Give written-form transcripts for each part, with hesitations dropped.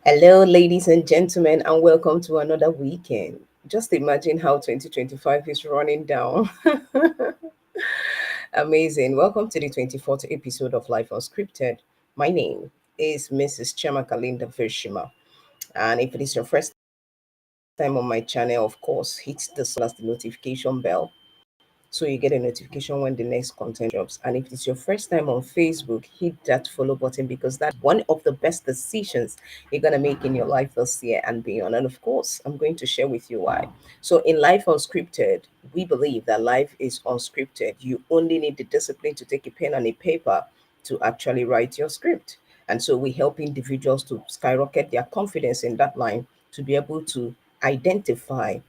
Hello, ladies and gentlemen, and welcome to another weekend. Just imagine how 2025 is running down. Amazing. Welcome to the 24th episode of Life Unscripted. My name is Mrs. 𝗟𝗲𝗦𝗀𝗃𝗧𝗏. And if it is your first time on my channel, of course, hit the notification bell so you get a notification when the next content drops. And if it's your first time on Facebook, hit that follow button because that's one of the best decisions you're going to make in your life this year and beyond. And of course, I'm going to share with you why. So in Life Unscripted, we believe that life is unscripted. You only need the discipline to take a pen and a paper to actually write your script. And so we help individuals to skyrocket their confidence in that line to be able to identify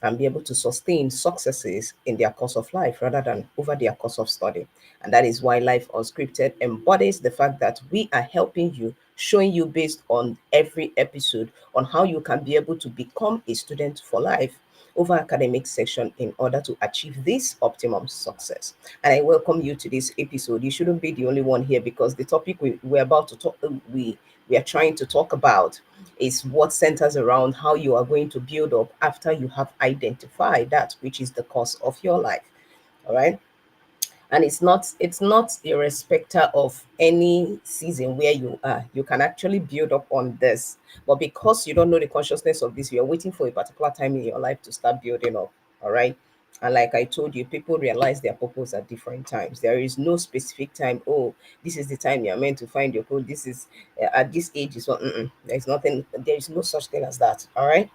and be able to sustain successes in their course of life rather than over their course of study. And that is why Life Unscripted embodies the fact that we are helping you, showing you based on every episode on how you can be able to become a student for life over academic section in order to achieve this optimum success. And I welcome you to this episode. You shouldn't be the only one here because the topic we're about to talk we are trying to talk about is what centers around how you are going to build up after you have identified that which is the cause of your life. All right. And it's not a respecter of any season where you are. You can actually build up on this, but because you don't know the consciousness of this, you're waiting for a particular time in your life to start building up. All right. And like I told you, people realize their purpose at different times. There is no specific time. Oh, this is the time you're meant to find your goal. This is at this age is what. There's nothing. There is no such thing as that. All right.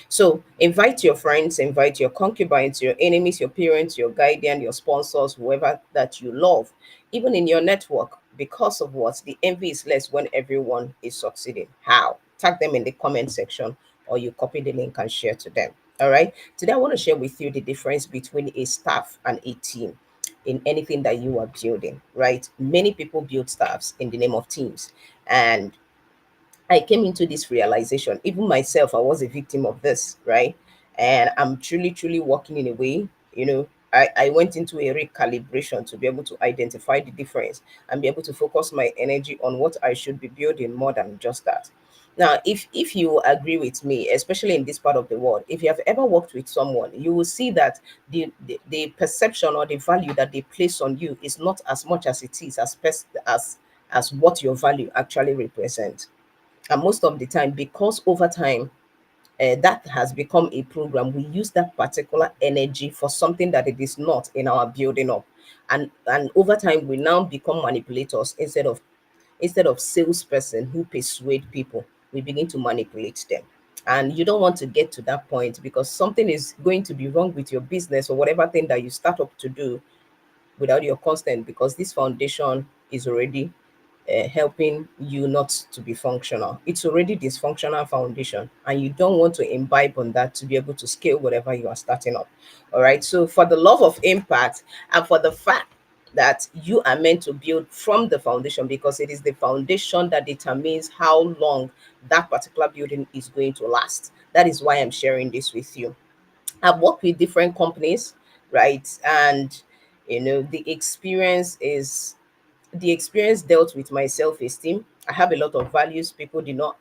So invite your friends, invite your concubines, your enemies, your parents, your guardian, your sponsors, whoever that you love, even in your network. Because of what? The envy is less when everyone is succeeding. How? Tag them in the comment section or you copy the link and share to them. All right. Today I want to share with you the difference between a staff and a team in anything that you are building, right? Many people build staffs in the name of teams. And I came into this realization. Even myself, I was a victim of this, right? And I'm truly, truly working in a way, I went into a recalibration to be able to identify the difference and be able to focus my energy on what I should be building more than just that. Now, if you agree with me, especially in this part of the world, if you have ever worked with someone, you will see that the perception or the value that they place on you is not as much as it is as what your value actually represents. And most of the time, because over time that has become a program, we use that particular energy for something that it is not in our building up. And over time we now become manipulators instead of salesperson who persuade people. We begin to manipulate them. And you don't want to get to that point because something is going to be wrong with your business or whatever thing that you start up to do without your consent, because this foundation is already helping you not to be functional. It's already dysfunctional foundation, and you don't want to imbibe on that to be able to scale whatever you are starting up. All right. So, for the love of impact and for the fact that you are meant to build from the foundation, because it is the foundation that determines how long that particular building is going to last. That is why I'm sharing this with you. I've worked with different companies, right? And the experience dealt with my self-esteem. I have a lot of values people did not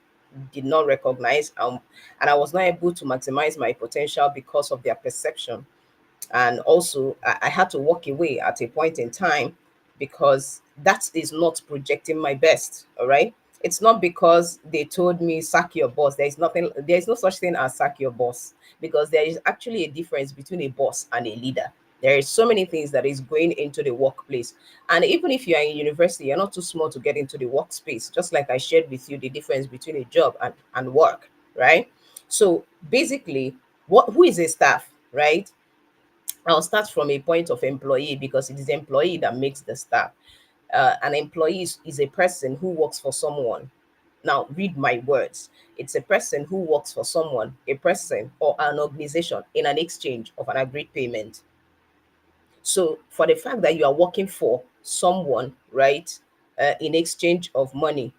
recognize, and I was not able to maximize my potential because of their perception. And also I had to walk away at a point in time because that is not projecting my best. All right. It's not because they told me sack your boss. There is no such thing as sack your boss, because there is actually a difference between a boss and a leader. There is so many things that is going into the workplace. And even if you are in university, you're not too small to get into the workspace, just like I shared with you the difference between a job and work, right? So basically, who is a staff, right? I'll start from a point of employee because it is employee that makes the staff. An employee is a person who works for someone. Now, read my words. It's a person who works for someone, a person or an organization in an exchange of an agreed payment. So, for the fact that you are working for someone, right, in exchange of money,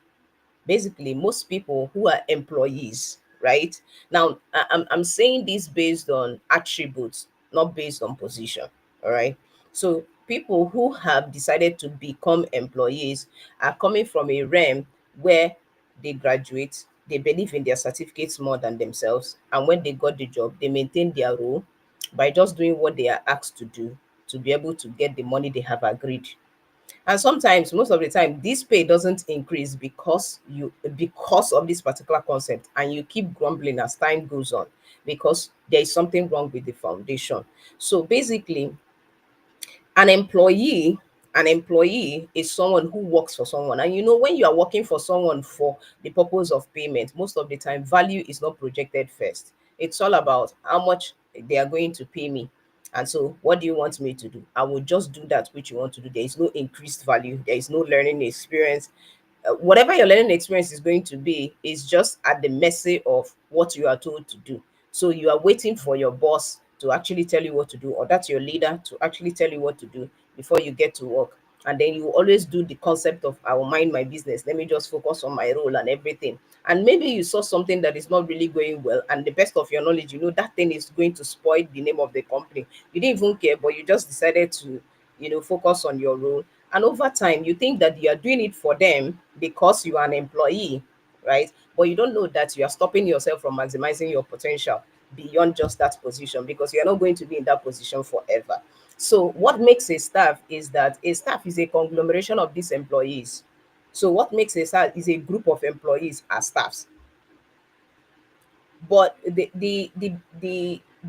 basically most people who are employees, right? Now I'm saying this based on attributes, not based on position. All right. So people who have decided to become employees are coming from a realm where they graduate, they believe in their certificates more than themselves. And when they got the job, they maintain their role by just doing what they are asked to do to be able to get the money they have agreed. And sometimes, most of the time, this pay doesn't increase because of this particular concept, and you keep grumbling as time goes on because there is something wrong with the foundation. So basically, an employee an employee is someone who works for someone. And when you are working for someone for the purpose of payment, most of the time value is not projected first. It's all about how much they are going to pay me. And so what do you want me to do? I will just do that which you want to do. There is no increased value, there is no learning experience. Whatever your learning experience is going to be is just at the mercy of what you are told to do. So you are waiting for your boss to actually tell you what to do, or that's your leader to actually tell you what to do before you get to work. And then you always do the concept of, I will mind my business, let me just focus on my role and everything. And maybe you saw something that is not really going well, and the best of your knowledge, that thing is going to spoil the name of the company. You didn't even care, but you just decided to focus on your role. And over time, you think that you are doing it for them because you are an employee, right? But you don't know that you are stopping yourself from maximizing your potential beyond just that position, because you are not going to be in that position forever. So what makes a staff is that a staff is a conglomeration of these employees. So what makes a staff is a group of employees as staffs. But the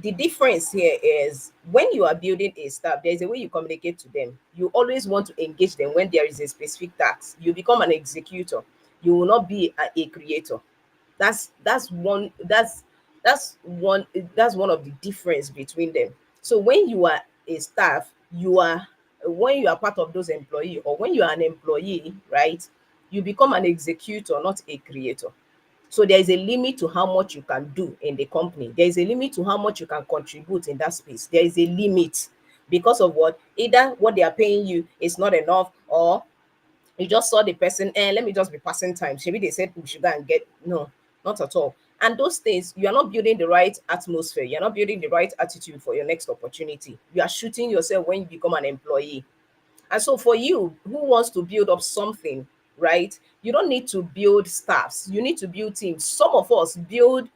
difference here is, when you are building a staff, there's a way you communicate to them. You always want to engage them when there is a specific task. You become an executor. You will not be a creator. That's one of the difference between them. So when you are a staff, when you are part of those employee, or when you are an employee, right, you become an executor, not a creator. So there is a limit to how much you can do in the company. There is a limit to how much you can contribute in that space. There is a limit because of what? Either what they are paying you is not enough, or you just saw the person, and let me just be passing time. Maybe they said we should go and get. No, not at all. And those things, you are not building the right atmosphere. You're not building the right attitude for your next opportunity. You are shooting yourself when you become an employee. And so for you who wants to build up something, right, you don't need to build staffs. You need to build teams. Some of us build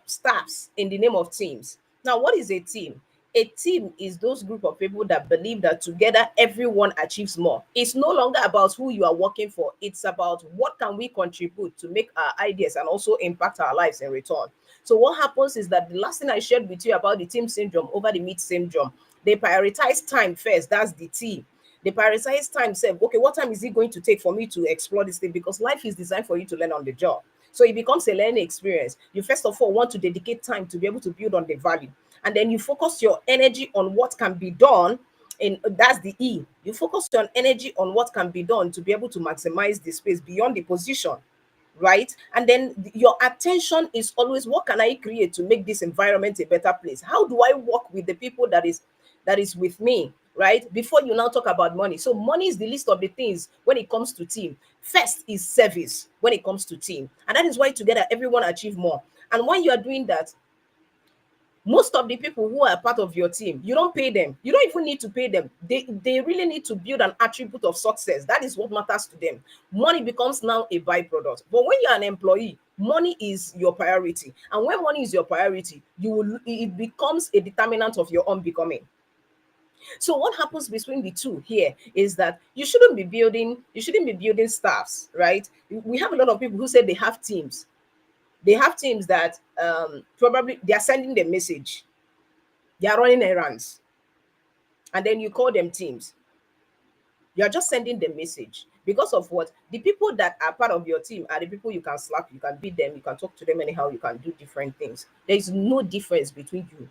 staffs in the name of teams. Now, what is a team? A team is those group of people that believe that together everyone achieves more. It's no longer about who you are working for. It's about what can we contribute to make our ideas and also impact our lives in return. So what happens is that the last thing I shared with you about the team syndrome over the meet syndrome, they prioritize time first. That's the team. They prioritize time. Say, okay, what time is it going to take for me to explore this thing? Because life is designed for you to learn on the job. So it becomes a learning experience. You first of all want to dedicate time to be able to build on the value. And then you focus your energy on what can be done. And that's the E. You focus your energy on what can be done to be able to maximize the space beyond the position, right? And then your attention is always, what can I create to make this environment a better place? How do I work with the people that is with me, right? Before you now talk about money. So money is the least of the things when it comes to team. First is service when it comes to team. And that is why together everyone achieve more. And when you are doing that, most of the people who are part of your team, you don't pay them. You don't even need to pay them. They really need to build an attribute of success. That is what matters to them. Money becomes now a byproduct. But when you're an employee, money is your priority. And when money is your priority, it becomes a determinant of your own becoming. So what happens between the two here is that you shouldn't be building staffs, right? We have a lot of people who say they have teams. They have teams that probably they are sending the message, they are running errands, and then you call them teams. You are just sending the message. Because of what? The people that are part of your team are the people you can slap, you can beat them, you can talk to them anyhow, you can do different things. There is no difference between you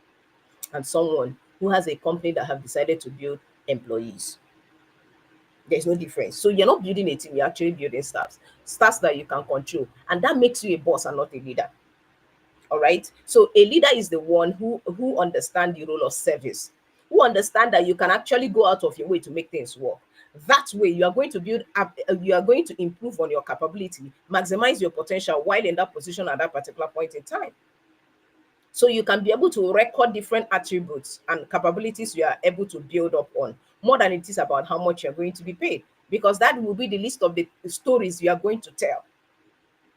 and someone who has a company that have decided to build employees. There's no difference. So you're not building a team, you're actually building staffs that you can control. And that makes you a boss and not a leader. All right. So a leader is the one who understand the role of service, who understand that you can actually go out of your way to make things work. That way, you are going to build up, you are going to improve on your capability, maximize your potential while in that position at that particular point in time. So you can be able to record different attributes and capabilities you are able to build up on, more than it is about how much you're going to be paid, because that will be the list of the stories you are going to tell.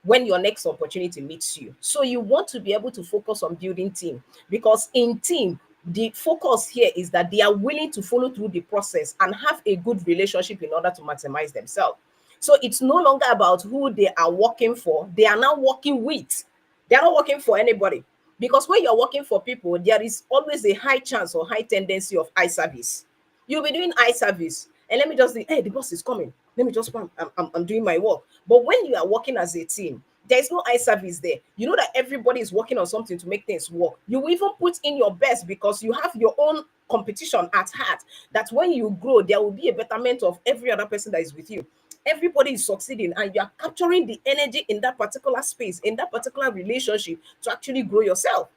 when your next opportunity meets you. So you want to be able to focus on building team, because in team, the focus here is that they are willing to follow through the process and have a good relationship in order to maximize themselves. So it's no longer about who they are working for, they are now working with. They are not working for anybody. Because when you're working for people, there is always a high chance or high tendency of eye service. You'll be doing eye service, and let me just say, hey, the boss is coming. Let me just, I'm doing my work. But when you are working as a team, there's no eye service there. You know that everybody is working on something to make things work. You will even put in your best because you have your own competition at heart. That when you grow, there will be a betterment of every other person that is with you. Everybody is succeeding, and you are capturing the energy in that particular space, in that particular relationship, to actually grow yourself.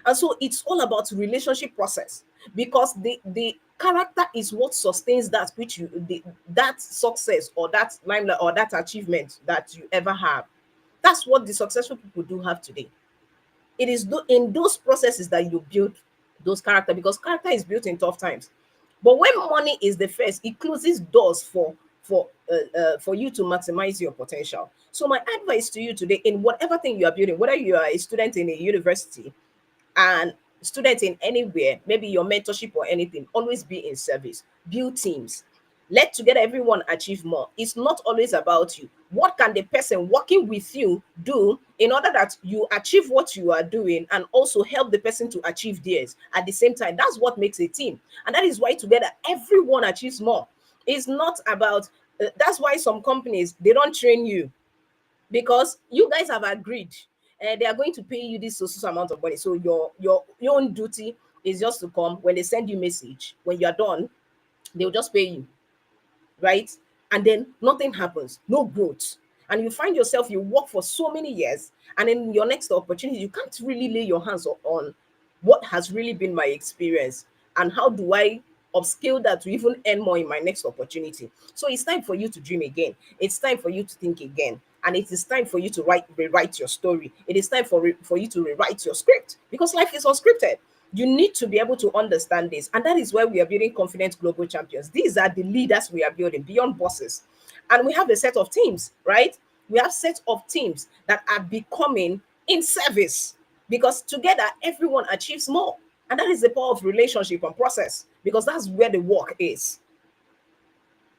And so it's all about relationship process, because the character is what sustains that which that success or that limelight or that achievement that you ever have. That's what the successful people do have today. It is in those processes that you build those character, because character is built in tough times. But when money is the first, it closes doors for you to maximize your potential. So my advice to you today, in whatever thing you are building, whether you are a student in a university, and students in anywhere, maybe your mentorship or anything, always be in service. Build teams. Let together everyone achieve more. It's not always about you. What can the person working with you do in order that you achieve what you are doing and also help the person to achieve theirs at the same time? That's what makes a team. And that is why together everyone achieves more. It's not about, that's why some companies, they don't train you, because you guys have agreed, they are going to pay you this so amount of money. So your own duty is just to come when they send you message. When you are done, they'll just pay you, right? And then nothing happens, no growth. And you find yourself, you work for so many years, and in your next opportunity, you can't really lay your hands on what has really been my experience and how do I upscale that to even earn more in my next opportunity. So it's time for you to dream again. It's time for you to think again. And it is time for you to rewrite your story. It is time for you to rewrite your script, because life is unscripted. You need to be able to understand this. And that is why we are building confident global champions. These are the leaders we are building beyond bosses. And we have a set of teams, right? We have set of teams that are becoming in service, because together everyone achieves more. And that is the power of relationship and process, because that's where the work is.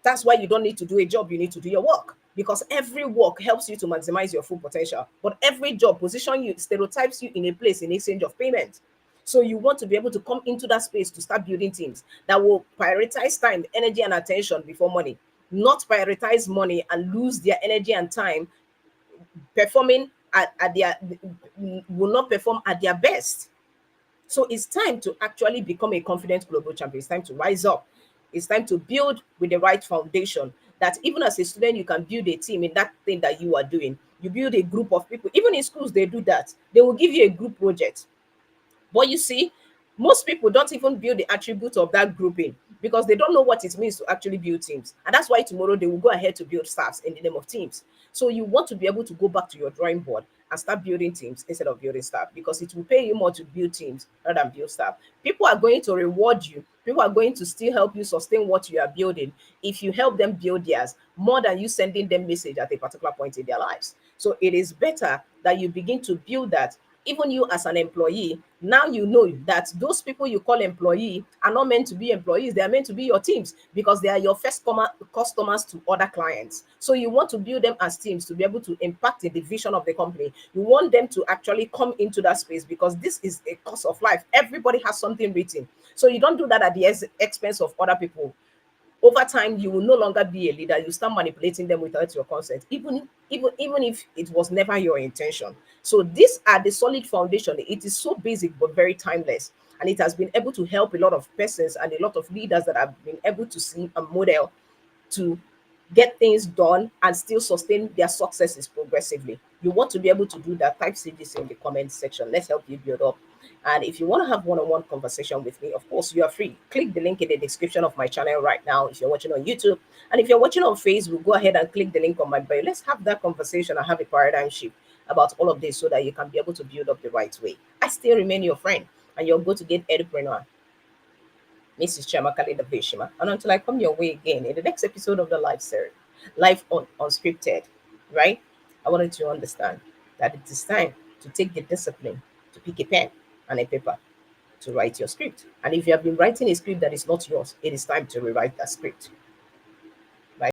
That's why you don't need to do a job, you need to do your work, because every work helps you to maximize your full potential. But every job position you, stereotypes you in a place in exchange of payment. So you want to be able to come into that space to start building teams that will prioritize time, energy, and attention before money, not prioritize money and lose their energy and time performing at their, will not perform at their best. So it's time to actually become a confident global champion. It's time to rise up. It's time to build with the right foundation, that even as a student, you can build a team in that thing that you are doing. You build a group of people. Even in schools, they do that. They will give you a group project. But you see, most people don't even build the attributes of that grouping, because they don't know what it means to actually build teams. And that's why tomorrow they will go ahead to build staffs in the name of teams. So you want to be able to go back to your drawing board and start building teams instead of building staff, because it will pay you more to build teams rather than build staff. People are going to reward you. People are going to still help you sustain what you are building if you help them build theirs, more than you sending them message at a particular point in their lives. So it is better that you begin to build that. Even you as an employee, now you know that those people you call employee are not meant to be employees. They are meant to be your teams, because they are your first customers to other clients. So you want to build them as teams to be able to impact the vision of the company. You want them to actually come into that space, because this is a course of life. Everybody has something written. So you don't do that at the expense of other people. Over time, you will no longer be a leader. You start manipulating them without your consent, even if it was never your intention. So these are the solid foundation. It is so basic but very timeless, and it has been able to help a lot of persons and a lot of leaders that have been able to see a model to get things done and still sustain their successes progressively. You want to be able to do that, type CGC in the comment section. Let's help you build up. And if you want to have one-on-one conversation with me, of course, you are free. Click the link in the description of my channel right now if you're watching on YouTube. And if you're watching on Facebook, go ahead and click the link on my bio. Let's have that conversation and have a paradigm shift about all of this, so that you can be able to build up the right way. I still remain your friend, and you're going to get entrepreneur, Mrs. 𝗟𝗏𝗧𝗘𝗗. And until I come your way again in the next episode of the live series, Life Unscripted, right? I wanted to understand that it is time to take the discipline to pick a pen and a paper to write your script. And if you have been writing a script that is not yours, it is time to rewrite that script.